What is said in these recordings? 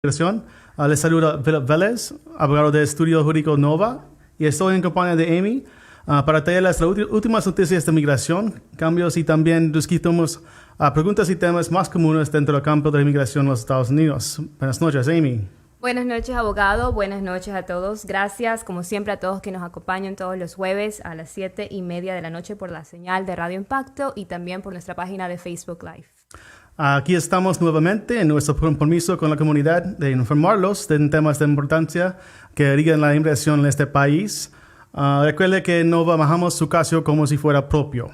Inmigración. Les saluda Philip Vélez, abogado de Estudio Jurídico Nova, y estoy en compañía de Amy para traerles las últimas noticias de migración, cambios y también discutimos preguntas y temas más comunes dentro del campo de la inmigración en los Estados Unidos. Buenas noches, Amy. Buenas noches, abogado. Buenas noches a todos. Gracias, como siempre, a todos que nos acompañan todos los jueves a las 7:30 de la noche por la señal de Radio Impacto y también por nuestra página de Facebook Live. Aquí estamos nuevamente en nuestro compromiso con la comunidad de informarlos de temas de importancia que rigen la inmigración en este país. Recuerde que no bajamos su caso como si fuera propio.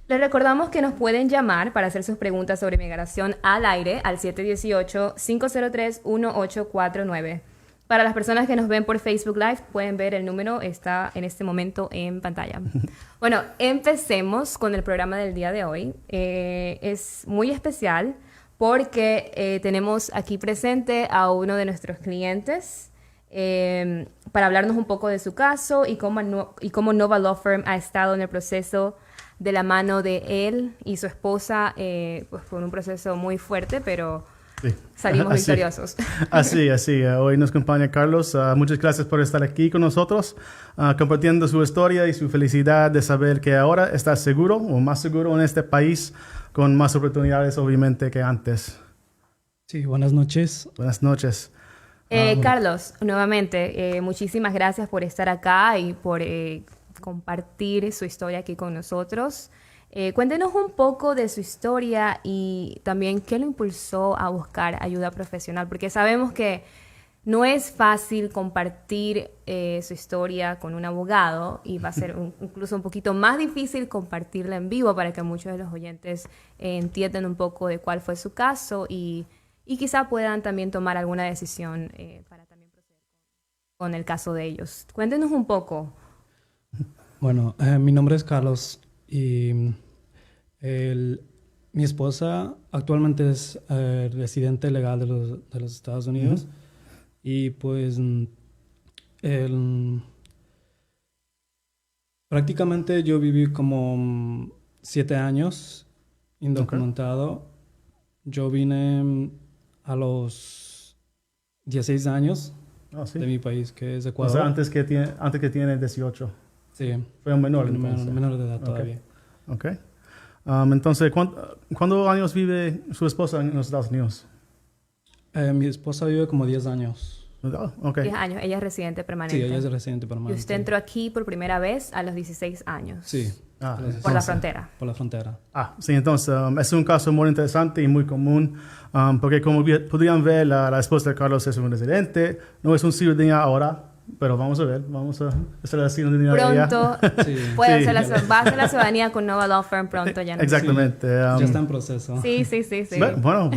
Les recordamos que nos pueden llamar para hacer sus preguntas sobre migración al aire al 718-503-1849. Para las personas que nos ven por Facebook Live, pueden ver el número, está en este momento en pantalla. Bueno, empecemos con el programa del día de hoy. Es muy especial porque tenemos aquí presente a uno de nuestros clientes para hablarnos un poco de su caso y cómo Nova Law Firm ha estado en el proceso de la mano de él y su esposa, pues por un proceso muy fuerte, pero sí, salimos victoriosos. Así. Hoy nos acompaña Carlos. Muchas gracias por estar aquí con nosotros, compartiendo su historia y su felicidad de saber que ahora está seguro o más seguro en este país, con más oportunidades obviamente que antes. Sí, buenas noches. Buenas noches. Carlos, nuevamente, muchísimas gracias por estar acá y por compartir su historia aquí con nosotros. Cuéntenos un poco de su historia y también qué lo impulsó a buscar ayuda profesional, porque sabemos que no es fácil compartir su historia con un abogado y va a ser incluso un poquito más difícil compartirla en vivo para que muchos de los oyentes entiendan un poco de cuál fue su caso y quizá puedan también tomar alguna decisión para también proceder con el caso de ellos. Cuéntenos un poco. Bueno, mi nombre es Carlos y mi esposa actualmente es residente legal de los Estados Unidos. Y pues prácticamente yo viví como 7 años indocumentado. Okay. Yo vine a los 16 años de mi país, que es Ecuador. O sea, antes que tiene 18. Sí. Fue un menor, menor de edad todavía. Okay. Entonces, ¿cuántos años vive su esposa en los Estados Unidos? Mi esposa vive como 10 años. Okay. 10 años. Ella es residente permanente. Sí, ella es residente permanente. Y usted entró aquí por primera vez a los 16 años. Sí. Por la frontera. Por la frontera. Sí, entonces es un caso muy interesante y muy común porque como podrían ver, la esposa de Carlos es un residente, no es un ciudadano ahora, pero vamos a ver, vamos a hacer la ciudadanía. Pronto va a hacer la ciudadanía con Nova Law Firm pronto. Ya no. Exactamente. Ya está en proceso. Sí. Bueno,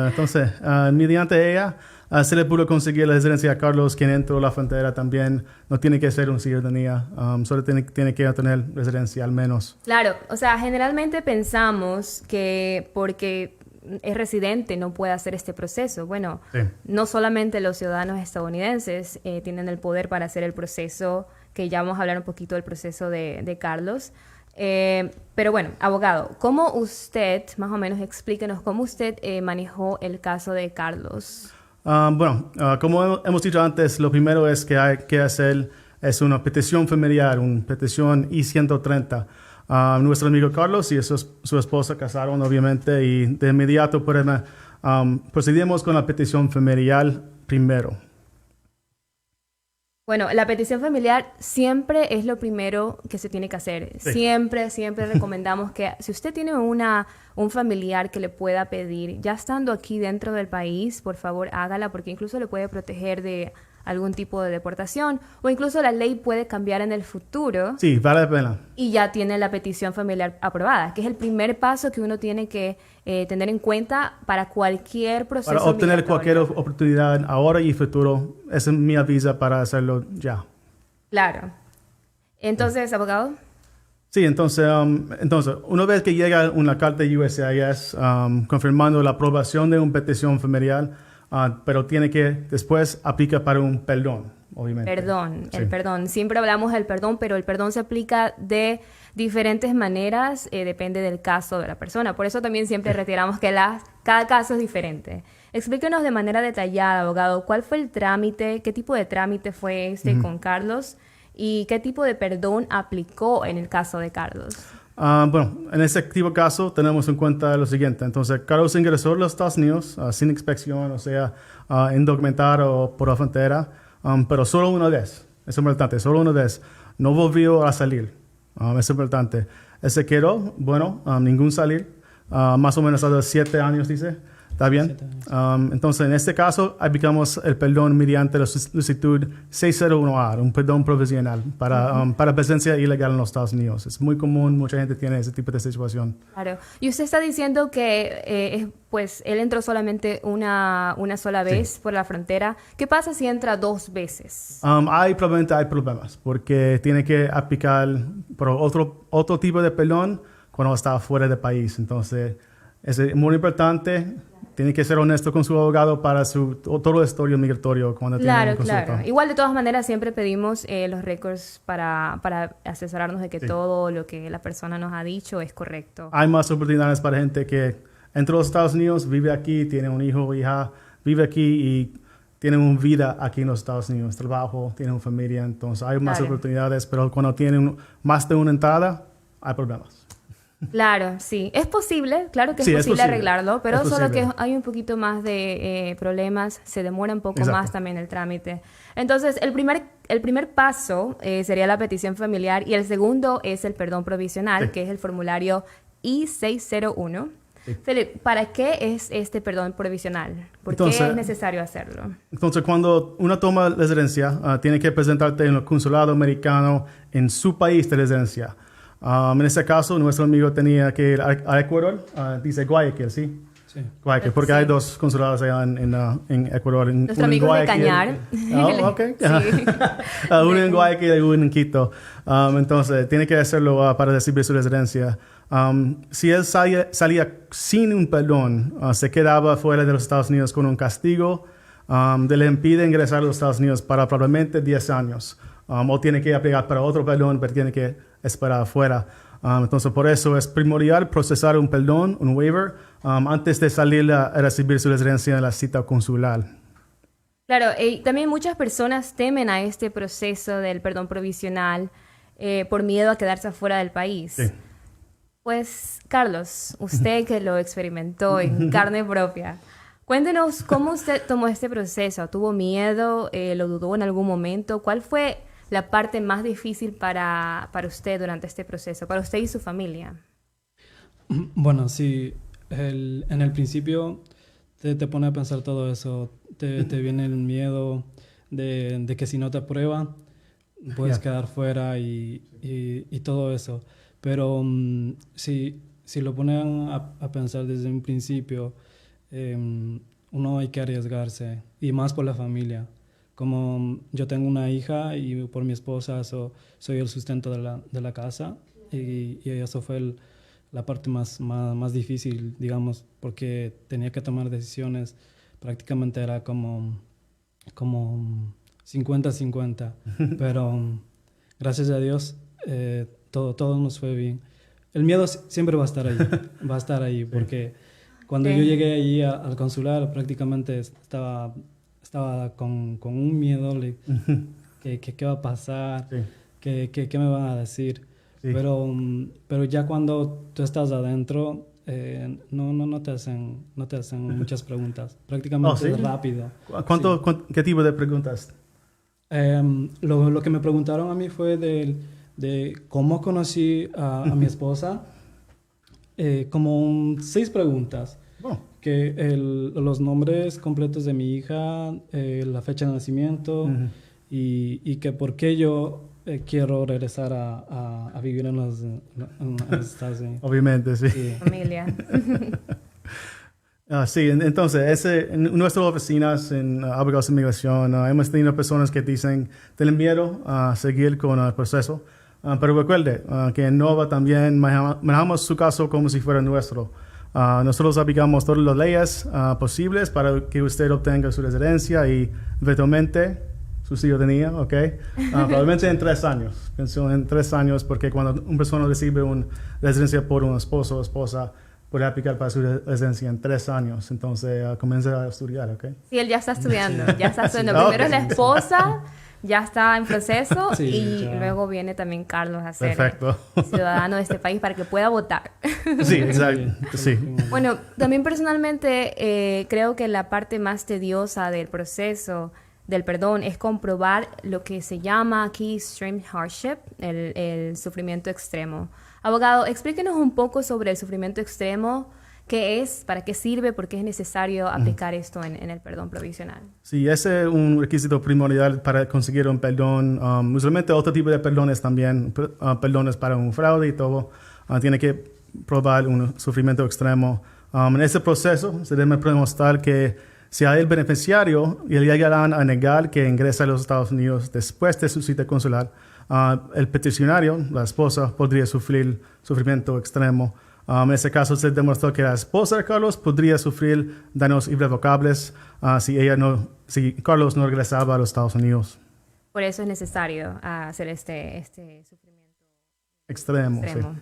entonces, mediante ella, se le pudo conseguir la residencia a Carlos, quien entró a la frontera también. No tiene que ser un ciudadanía, solo tiene que tener residencia al menos. Claro, o sea, generalmente pensamos que porque es residente no puede hacer este proceso. Bueno, sí. No solamente los ciudadanos estadounidenses tienen el poder para hacer el proceso, que ya vamos a hablar un poquito del proceso de Carlos. Pero bueno, abogado, ¿cómo usted, más o menos explíquenos, cómo usted manejó el caso de Carlos? Como hemos dicho antes, lo primero es que hay que hacer es una petición familiar, una petición I-130. Nuestro amigo Carlos y su esposa casaron, obviamente, y de inmediato procedimos con la petición familiar primero. Bueno, la petición familiar siempre es lo primero que se tiene que hacer. Sí. Siempre recomendamos que si usted tiene un familiar que le pueda pedir, ya estando aquí dentro del país, por favor hágala, porque incluso le puede proteger de algún tipo de deportación o incluso la ley puede cambiar en el futuro. Sí, vale la pena. Y ya tiene la petición familiar aprobada, que es el primer paso que uno tiene que tener en cuenta para cualquier proceso para obtener migratorio. Cualquier oportunidad ahora y futuro. Esa es mi aviso para hacerlo ya. Claro. Entonces, abogado. Sí, entonces, una vez que llega una carta de USCIS confirmando la aprobación de una petición familiar, pero tiene que después aplicar para un perdón, obviamente. El perdón. Siempre hablamos del perdón, pero el perdón se aplica de diferentes maneras, depende del caso de la persona. Por eso también siempre reiteramos que cada caso es diferente. Explíquenos de manera detallada, abogado, cuál fue el trámite, qué tipo de trámite fue con Carlos y qué tipo de perdón aplicó en el caso de Carlos. Bueno, en ese tipo de caso tenemos en cuenta lo siguiente. Entonces, Carlos ingresó a los Estados Unidos sin inspección, o sea, indocumentado por la frontera, pero solo una vez. Es importante, solo una vez. No volvió a salir. Es importante. Él se quedó, bueno, ningún salir. Más o menos a los 7 años, dice. ¿Está bien? Entonces, en este caso, aplicamos el perdón mediante la solicitud 601A, un perdón provisional para presencia ilegal en los Estados Unidos. Es muy común, mucha gente tiene ese tipo de situación. Claro. Y usted está diciendo que pues él entró solamente una sola vez por la frontera. ¿Qué pasa si entra 2 veces? Probablemente hay problemas, porque tiene que aplicar por otro tipo de perdón cuando está fuera del país. Entonces, es muy importante. Tiene que ser honesto con su abogado para todo el historial migratorio cuando tiene una consulta. Claro. Igual, de todas maneras, siempre pedimos los récords para asesorarnos de que todo lo que la persona nos ha dicho es correcto. Hay más oportunidades para gente que entra a los Estados Unidos, vive aquí, tiene un hijo o hija, vive aquí y tiene una vida aquí en los Estados Unidos, trabajo, tiene una familia. Entonces, hay más oportunidades, pero cuando tienen más de una entrada, hay problemas. Claro, sí. Es posible, claro que es posible arreglarlo, pero solo que hay un poquito más de problemas, se demora un poco más también el trámite. Entonces, el primer paso sería la petición familiar y el segundo es el perdón provisional, que es el formulario I-601. Felipe, ¿para qué es este perdón provisional? ¿Por qué es necesario hacerlo? Entonces, cuando uno toma residencia, tiene que presentarte en el consulado americano en su país de residencia. En este caso, nuestro amigo tenía que ir a Ecuador, dice Guayaquil, ¿sí? Sí. Guayaquil, porque hay 2 consulados allá en Ecuador. Nuestro amigo de Cañar. Ok. Sí. Uno en Guayaquil y uno en Quito. Entonces, tiene que hacerlo para recibir su residencia. Si él salía sin un perdón, se quedaba fuera de los Estados Unidos con un castigo, le impide ingresar a los Estados Unidos para probablemente 10 años. O tiene que aplicar para otro perdón, pero tiene que esperar afuera. Entonces, por eso es primordial procesar un perdón, un waiver, antes de salir a recibir su residencia en la cita consular. Claro, y también muchas personas temen a este proceso del perdón provisional por miedo a quedarse afuera del país. Sí. Pues, Carlos, usted que lo experimentó en carne propia, cuéntenos cómo usted tomó este proceso. ¿Tuvo miedo? ¿Lo dudó en algún momento? ¿Cuál fue la parte más difícil para usted durante este proceso, para usted y su familia? Bueno, sí, en el principio te pone a pensar todo eso, te viene el miedo de que si no te aprueba, puedes quedar fuera y todo eso. Pero si lo ponen a pensar desde un principio, uno hay que arriesgarse, y más por la familia. Como yo tengo una hija y por mi esposa soy el sustento de la casa y eso fue la parte más difícil, digamos, porque tenía que tomar decisiones. Prácticamente era como 50-50, pero gracias a Dios todo nos fue bien. El miedo siempre va a estar ahí, porque cuando yo llegué allí al consulado prácticamente estaba con un miedo que qué va a pasar, que me van a decir. Sí. Pero ya cuando tú estás adentro, no te hacen muchas preguntas. Prácticamente es rápido. ¿Qué tipo de preguntas? Lo que me preguntaron a mí fue de cómo conocí a mi esposa. Como 6 preguntas. Que los nombres completos de mi hija, la fecha de nacimiento, y que por qué yo quiero regresar a vivir en los Estados Unidos. Obviamente, sí. Familia. Sí, entonces, en nuestras oficinas, en abogados de inmigración, hemos tenido personas que dicen, tienen miedo a seguir con el proceso, pero recuerde que en Nova también manejamos su caso como si fuera nuestro. Nosotros aplicamos todas las leyes posibles para que usted obtenga su residencia y eventualmente su ciudadanía, ¿ok? Probablemente en 3 años. Pienso en 3 años porque cuando una persona recibe una residencia por un esposo o esposa, puede aplicar para su residencia en 3 años. Entonces, comienza a estudiar, ¿ok? Sí, él ya está estudiando, ya está estudiando. Sí. Primero es la esposa, ya está en proceso Sí, y ya. luego viene también Carlos a ser Perfecto. ciudadano de este país para que pueda votar. Sí, exacto. Sí. Bueno, también personalmente creo que la parte más tediosa del proceso del perdón es comprobar lo que se llama aquí extreme hardship, el sufrimiento extremo. Abogado, explíquenos un poco sobre el sufrimiento extremo, qué es, para qué sirve, por qué es necesario aplicar esto en el perdón provisional. Sí, ese es un requisito primordial para conseguir un perdón. Usualmente otro tipo de perdones también, perdones para un fraude y todo, tiene que probar un sufrimiento extremo. En ese proceso se debe demostrar que si hay el beneficiario y le llegarán a negar que ingresa a los Estados Unidos después de su cita consular, el peticionario, la esposa, podría sufrir sufrimiento extremo. En ese caso se demostró que la esposa de Carlos podría sufrir daños irrevocables si Carlos no regresaba a los Estados Unidos. Por eso es necesario hacer este sufrimiento Extremo. extremo.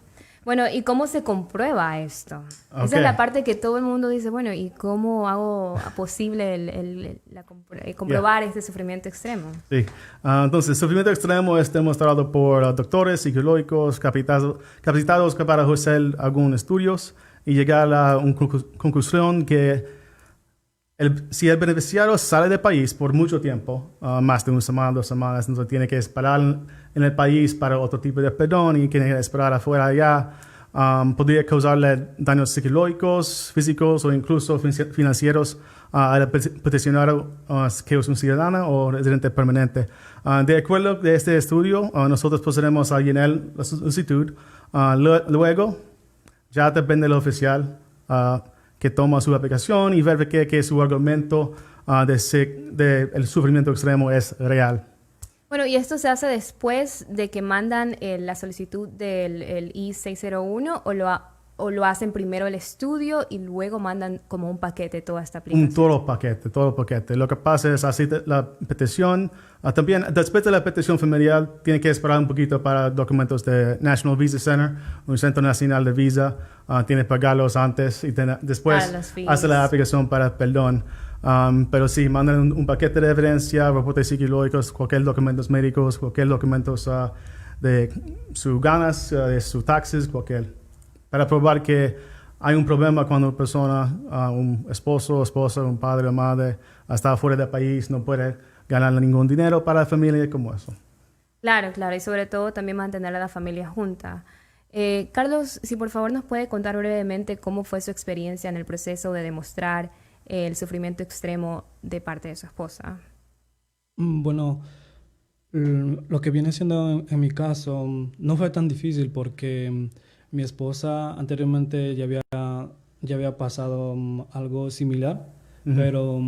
Bueno, ¿y cómo se comprueba esto? Ok. Esa es la parte que todo el mundo dice, bueno, ¿y cómo hago posible comprobar este sufrimiento extremo? Sí. Entonces, el sufrimiento extremo es demostrado por doctores psicológicos capacitados para hacer algunos estudios y llegar a una conclusión que si el beneficiario sale del país por mucho tiempo, más de una semana, 2 semanas, entonces tiene que esperar en el país para otro tipo de perdón y tiene que esperar afuera allá, podría causarle daños psicológicos, físicos o incluso financieros al peticionario que es un ciudadano o residente permanente. De acuerdo de este estudio, nosotros procedemos a llenar la solicitud. Luego, ya depende del oficial que toma su aplicación y verifique que su argumento del sufrimiento extremo es real. Bueno, ¿y esto se hace después de que mandan la solicitud del I-601 o lo hacen primero el estudio y luego mandan como un paquete toda esta aplicación? Todo paquete. Lo que pasa es así la petición. También después de la petición familiar tiene que esperar un poquito para documentos de National Visa Center, un centro nacional de visa. Tiene que pagarlos antes y después hace la aplicación para el perdón. Pero sí, mandan un paquete de evidencia, reportes psicológicos, cualquier documentos médicos, cualquier documentos de sus ganas, de sus taxes, cualquier. Para probar que hay un problema cuando una persona, un esposo, esposa, un padre o madre, está fuera del país, no puede ganar ningún dinero para la familia como eso. Claro, y sobre todo también mantener a la familia junta. Carlos, si por favor nos puede contar brevemente cómo fue su experiencia en el proceso de demostrar el sufrimiento extremo de parte de su esposa. Bueno, lo que viene siendo en mi caso no fue tan difícil porque mi esposa anteriormente ya había pasado algo similar, pero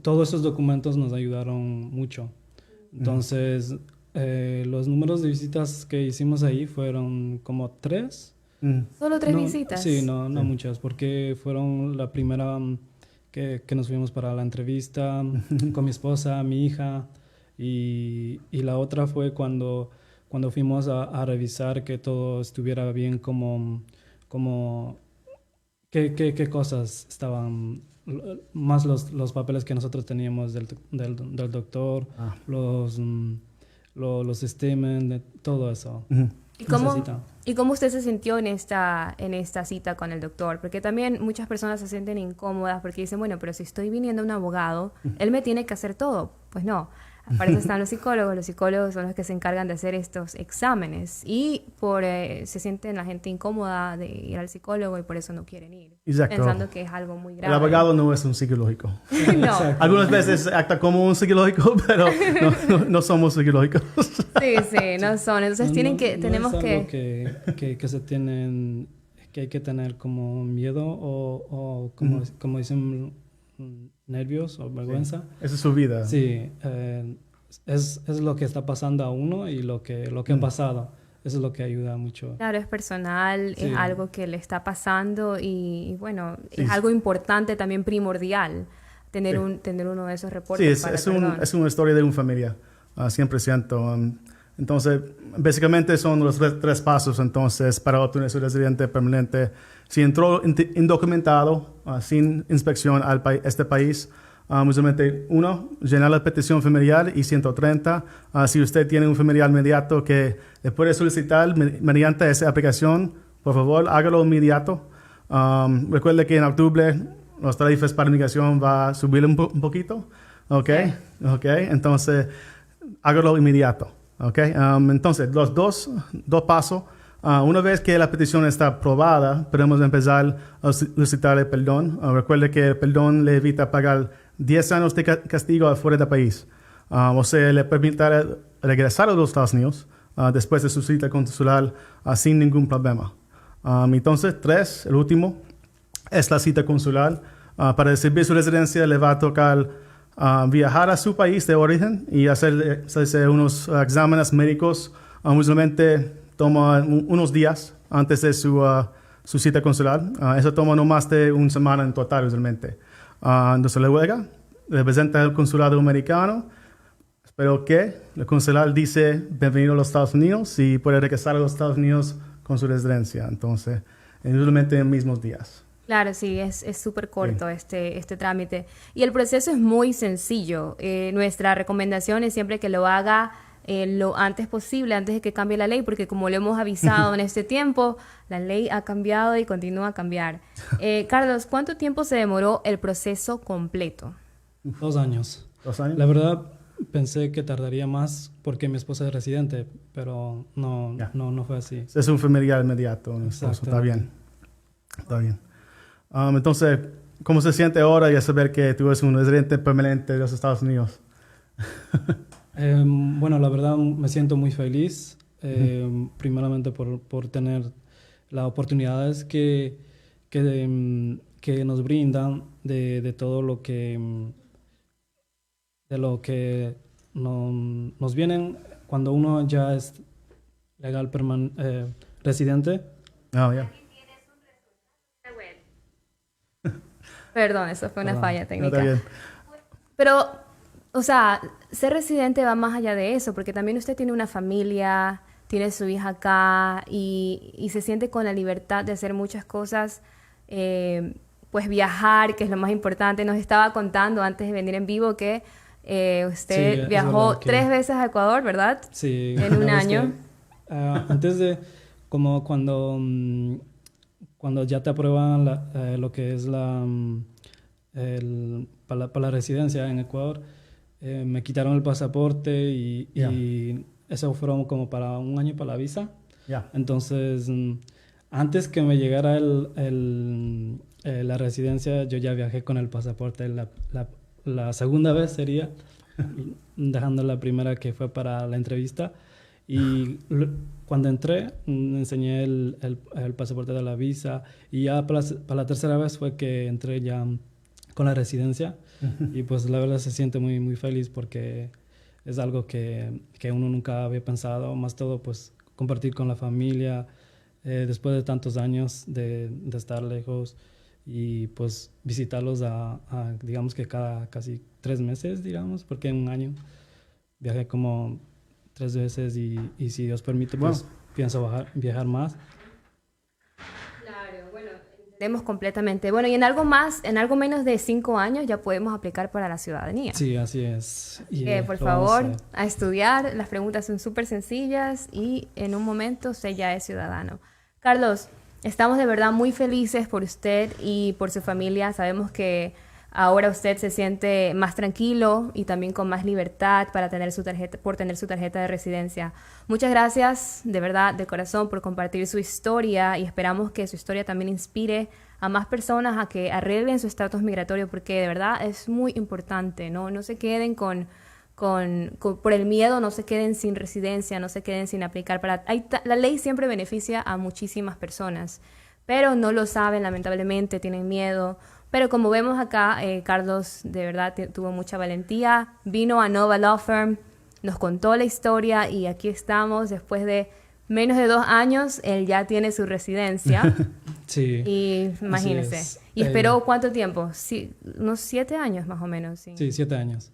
todos esos documentos nos ayudaron mucho. Entonces, los números de visitas que hicimos ahí fueron como 3. ¿Solo 3 visitas? Sí, no muchas, porque fueron la primera que nos fuimos para la entrevista con mi esposa, mi hija, y la otra fue cuando fuimos a revisar que todo estuviera bien, como qué cosas estaban, más los papeles que nosotros teníamos del doctor, los statements, todo eso. ¿Y cómo usted se sintió en esta cita con el doctor? Porque también muchas personas se sienten incómodas porque dicen, bueno, pero si estoy viniendo a un abogado, él me tiene que hacer todo. Pues no. Para eso están los psicólogos son los que se encargan de hacer estos exámenes y se sienten la gente incómoda de ir al psicólogo y por eso no quieren ir. Exacto. Pensando que es algo muy grave. El abogado no es un psicológico. No. Algunas veces acta como un psicológico, pero no somos psicológicos. Sí, no son. Entonces tenemos que se tienen, que hay que tener como miedo o como dicen, nervios o vergüenza. Sí. Esa es su vida. Sí, es lo que está pasando a uno y lo que ha pasado. Eso es lo que ayuda mucho. Claro, es personal, sí. Es algo que le está pasando y bueno, es algo importante también primordial tener uno de esos reportes. Sí, es una historia de una familia, 100%. Entonces, básicamente son los tres pasos entonces para obtener su residente permanente. Si entró indocumentado, sin inspección a este país, usualmente uno, llenar la petición familiar y 130. Si usted tiene un familiar inmediato que le puede solicitar mediante esa aplicación, por favor, hágalo inmediato. Recuerde que en octubre las tarifas para migración va a subir un poquito. Okay. Entonces, hágalo inmediato. Entonces, los dos pasos. Una vez que la petición está aprobada, podemos empezar a solicitar el perdón. Recuerde que el perdón le evita pagar 10 años de castigo afuera del país. O sea, le permitirá regresar a los Estados Unidos después de su cita consular sin ningún problema. Entonces, 3, el último, es la cita consular. Para recibir su residencia le va a tocar viajar a su país de origen y hacerse unos exámenes médicos. Usualmente toma unos días antes de su cita consular. Eso toma no más de una semana en total, usualmente. Entonces luego representa el consulado americano. Espero que el consular dice bienvenido a los Estados Unidos y puede regresar a los Estados Unidos con su residencia. Entonces, usualmente en mismos días. Claro, sí, es súper corto este trámite. Y el proceso es muy sencillo. Nuestra recomendación es siempre que lo haga lo antes posible, antes de que cambie la ley, porque como lo hemos avisado en este tiempo, la ley ha cambiado y continúa a cambiar. Carlos, ¿cuánto tiempo se demoró el proceso completo? 2 años. 2 años. La verdad, pensé que tardaría más porque mi esposa es residente, pero no fue así. Es un familiar inmediato. Está bien. Está bien. Entonces, ¿cómo se siente ahora ya saber que tú eres un residente permanente de los Estados Unidos? Bueno, la verdad me siento muy feliz, primeramente por tener las oportunidades que nos brindan de todo lo que nos vienen cuando uno ya es legal residente. Yeah. Perdón, eso fue una falla técnica. Está bien. Pero, o sea, ser residente va más allá de eso, porque también usted tiene una familia, tiene su hija acá y se siente con la libertad de hacer muchas cosas, pues viajar, que es lo más importante. Nos estaba contando antes de venir en vivo que usted viajó 3 veces a Ecuador, ¿verdad? Sí. En un año. Antes de, como cuando ya te aprueban lo que es para la residencia en Ecuador, me quitaron el pasaporte y eso fueron como para 1 año para la visa. Entonces, antes que me llegara la residencia, yo ya viajé con el pasaporte. La segunda vez sería, dejando la primera que fue para la entrevista. Y cuando entré, enseñé el pasaporte de la visa y ya para la tercera vez fue que entré ya con la residencia. Y pues la verdad se siente muy, muy feliz porque es algo que uno nunca había pensado, más todo pues compartir con la familia después de tantos años de estar lejos y pues visitarlos digamos que cada casi 3 meses, digamos, porque en 1 año viajé como 3 veces y si Dios permite, pues pienso viajar más. Claro, bueno, entendemos completamente. Bueno, y en algo menos de 5 años ya podemos aplicar para la ciudadanía. Sí, así es. Por favor, a estudiar. Las preguntas son súper sencillas y en un momento usted ya es ciudadano. Carlos, estamos de verdad muy felices por usted y por su familia. Sabemos que ahora usted se siente más tranquilo y también con más libertad para tener su tarjeta de residencia. Muchas gracias, de verdad, de corazón, por compartir su historia y esperamos que su historia también inspire a más personas a que arreglen su estatus migratorio porque de verdad es muy importante, ¿no? No se queden por el miedo, no se queden sin residencia, no se queden sin aplicar la ley siempre beneficia a muchísimas personas, pero no lo saben, lamentablemente, tienen miedo. Pero como vemos acá, Carlos de verdad tuvo mucha valentía, vino a Nova Law Firm, nos contó la historia y aquí estamos después de menos de 2 años, él ya tiene su residencia. Sí. Y imagínese. ¿Y esperó cuánto tiempo? Sí, unos 7 años más o menos. Sí, 7 años.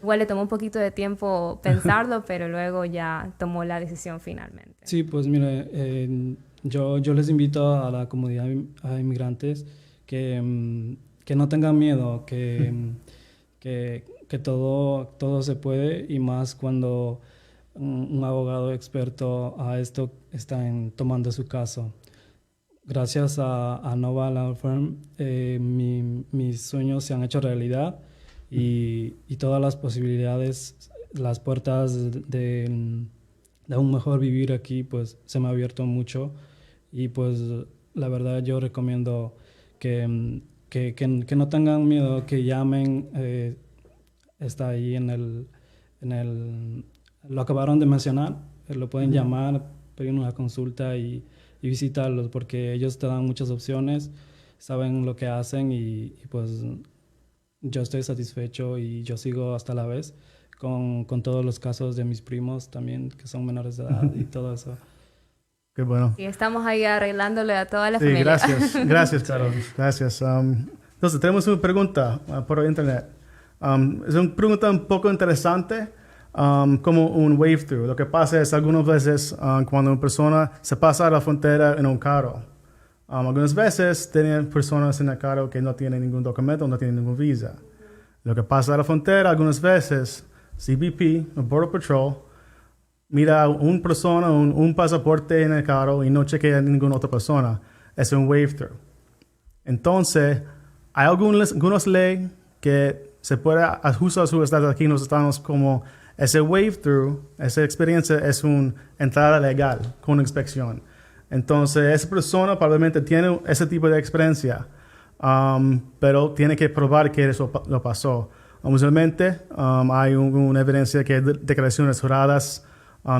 Igual le tomó un poquito de tiempo pensarlo, pero luego ya tomó la decisión finalmente. Sí, pues mire, yo les invito a la comunidad a inmigrantes que no tengan miedo, que todo se puede, y más cuando un abogado experto a esto está tomando su caso. Gracias a Nova Law Firm, mis sueños se han hecho realidad, y todas las posibilidades, las puertas de un mejor vivir aquí, pues se me ha abierto mucho, y pues la verdad yo recomiendo que no tengan miedo, que llamen. Está ahí lo acabaron de mencionar, lo pueden llamar, pedir una consulta y visitarlos, porque ellos te dan muchas opciones, saben lo que hacen, y pues yo estoy satisfecho, y yo sigo hasta la vez con todos los casos de mis primos también, que son menores de edad y todo eso. Qué bueno. Y estamos ahí arreglándole a toda la Sí, familia. gracias, Carlos. Gracias. Entonces, tenemos una pregunta por internet. Es una pregunta un poco interesante, como un wave-through. Lo que pasa es, algunas veces, cuando una persona se pasa a la frontera en un carro, algunas veces tienen personas en el carro que no tienen ningún documento, no tienen ninguna visa. Lo que pasa a la frontera, algunas veces, CBP, o Border Patrol, mira a una persona, un pasaporte en el carro y no chequea a ninguna otra persona. Es un wave-through. Entonces, hay algunas leyes que se puede ajustar a su estado aquí en los Estados, como ese wave-through, esa experiencia es una entrada legal con inspección. Entonces, esa persona probablemente tiene ese tipo de experiencia, pero tiene que probar que eso lo pasó. Usualmente hay una evidencia que declaraciones juradas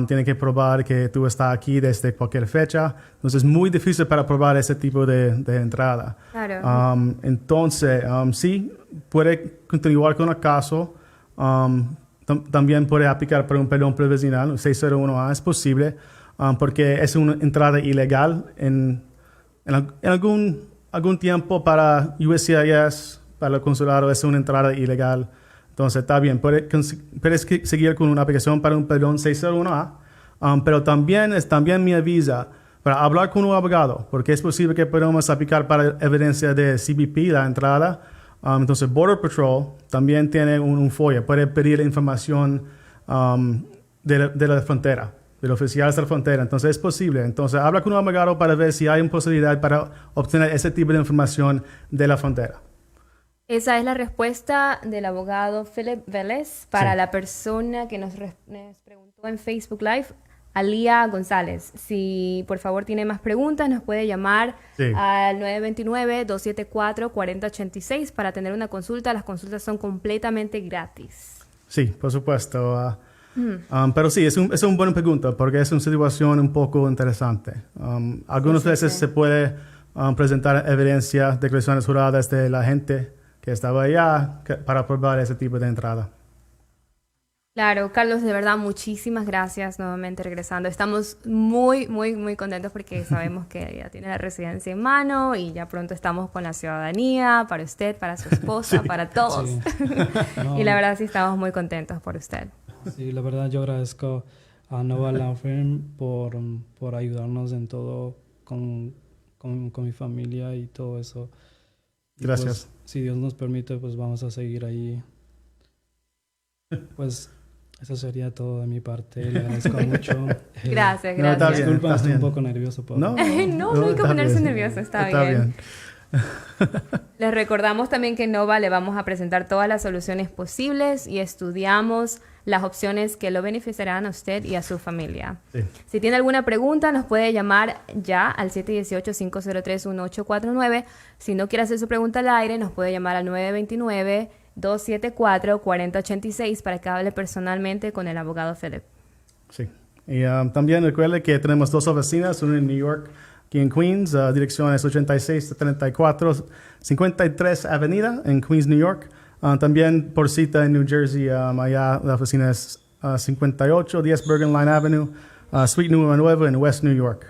tienen que probar que tú estás aquí desde cualquier fecha. Entonces, es muy difícil para probar ese tipo de entrada. Claro. Entonces, sí, puede continuar con el caso. También puede aplicar para un perdón provisional, 601A, es posible, porque es una entrada ilegal en algún tiempo para USCIS, para el consulado, es una entrada ilegal. Entonces, está bien, puedes seguir con una aplicación para un perdón 601A, pero también me avisa para hablar con un abogado, porque es posible que podamos aplicar para evidencia de CBP, la entrada. Entonces, Border Patrol también tiene un FOIA, puede pedir información de la frontera, del oficial de la frontera. Entonces, es posible. Entonces, habla con un abogado para ver si hay una posibilidad para obtener ese tipo de información de la frontera. Esa es la respuesta del abogado Philip Vélez para Sí. la persona que nos preguntó en Facebook Live, Alía González. Si por favor tiene más preguntas, nos puede llamar Sí. al 929-274-4086 para tener una consulta. Las consultas son completamente gratis. Sí, por supuesto. Pero sí, es una buena pregunta porque es una situación un poco interesante. Algunas veces se puede presentar evidencia, declaraciones juradas de la gente que estaba allá para probar ese tipo de entrada. Claro, Carlos, de verdad, muchísimas gracias nuevamente regresando. Estamos muy, muy, muy contentos porque sabemos que ya tiene la residencia en mano y ya pronto estamos con la ciudadanía para usted, para su esposa, Sí. para todos. Sí. No, Y la verdad sí estamos muy contentos por usted. sí, la verdad yo agradezco a Nova Law Firm por ayudarnos en todo con mi familia y todo eso. Y Gracias. pues, si Dios nos permite, pues vamos a seguir ahí. Pues eso sería todo de mi parte. Le agradezco mucho. Gracias, No, está gracias. bien. Disculpa, estoy un bien. poco nervioso. No, No hay que está ponerse bien. nervioso, está bien. Les recordamos también que en Nova le vamos a presentar todas las soluciones posibles y estudiamos las opciones que lo beneficiarán a usted y a su familia. Sí. Si tiene alguna pregunta, nos puede llamar ya al 718-503-1849. Si no quiere hacer su pregunta al aire, nos puede llamar al 929-274-4086 para que hable personalmente con el abogado Philip. Sí. Y también recuerde que tenemos dos oficinas, una en New York, aquí en Queens, dirección es 8634 53 Avenida en Queens, New York. También por cita en New Jersey, allá la oficina es 5810 Bergen Line Avenue, Suite número 9 en West New York.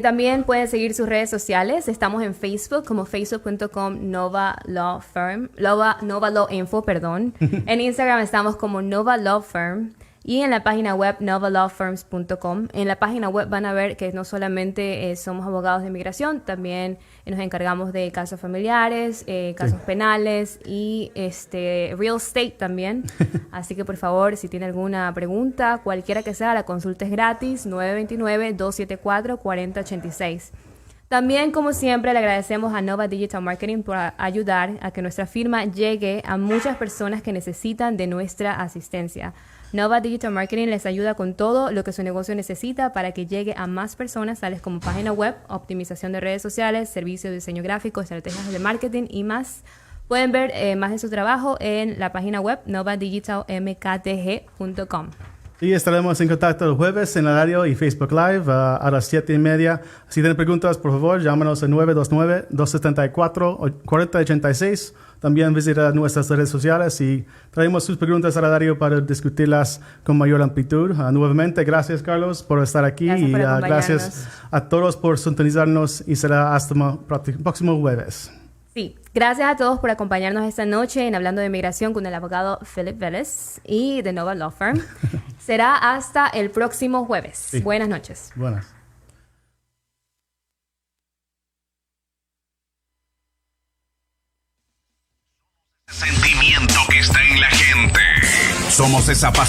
También pueden seguir sus redes sociales. Estamos en Facebook como facebook.com Nova Law Firm, Nova Law Info, perdón. En Instagram estamos como Nova Law Firm y en la página web novalawfirms.com. En la página web van a ver que no solamente somos abogados de inmigración, también nos encargamos de casos familiares, casos penales y real estate también. Así que por favor, si tiene alguna pregunta, cualquiera que sea, la consulta es gratis, 929-274-4086. También, como siempre, le agradecemos a Nova Digital Marketing por ayudar a que nuestra firma llegue a muchas personas que necesitan de nuestra asistencia. Nova Digital Marketing les ayuda con todo lo que su negocio necesita para que llegue a más personas, tales como página web, optimización de redes sociales, servicios de diseño gráfico, estrategias de marketing y más. Pueden ver más de su trabajo en la página web novadigitalmktg.com. Y estaremos en contacto el jueves en la radio y Facebook Live a las 7:30. Si tienen preguntas, por favor, llámanos al 929-274-4086. También visita nuestras redes sociales y traemos sus preguntas a la radio para discutirlas con mayor amplitud. Nuevamente, gracias, Carlos, por estar aquí. Gracias por y acompañarnos. gracias a todos por sintonizarnos y será hasta el próximo jueves. Sí, gracias a todos por acompañarnos esta noche en Hablando de Inmigración con el abogado Philip Vélez y de Nova Law Firm. Será hasta el próximo jueves. Sí. Buenas noches. Buenas. Sentimiento que está en la gente. Somos esa pasión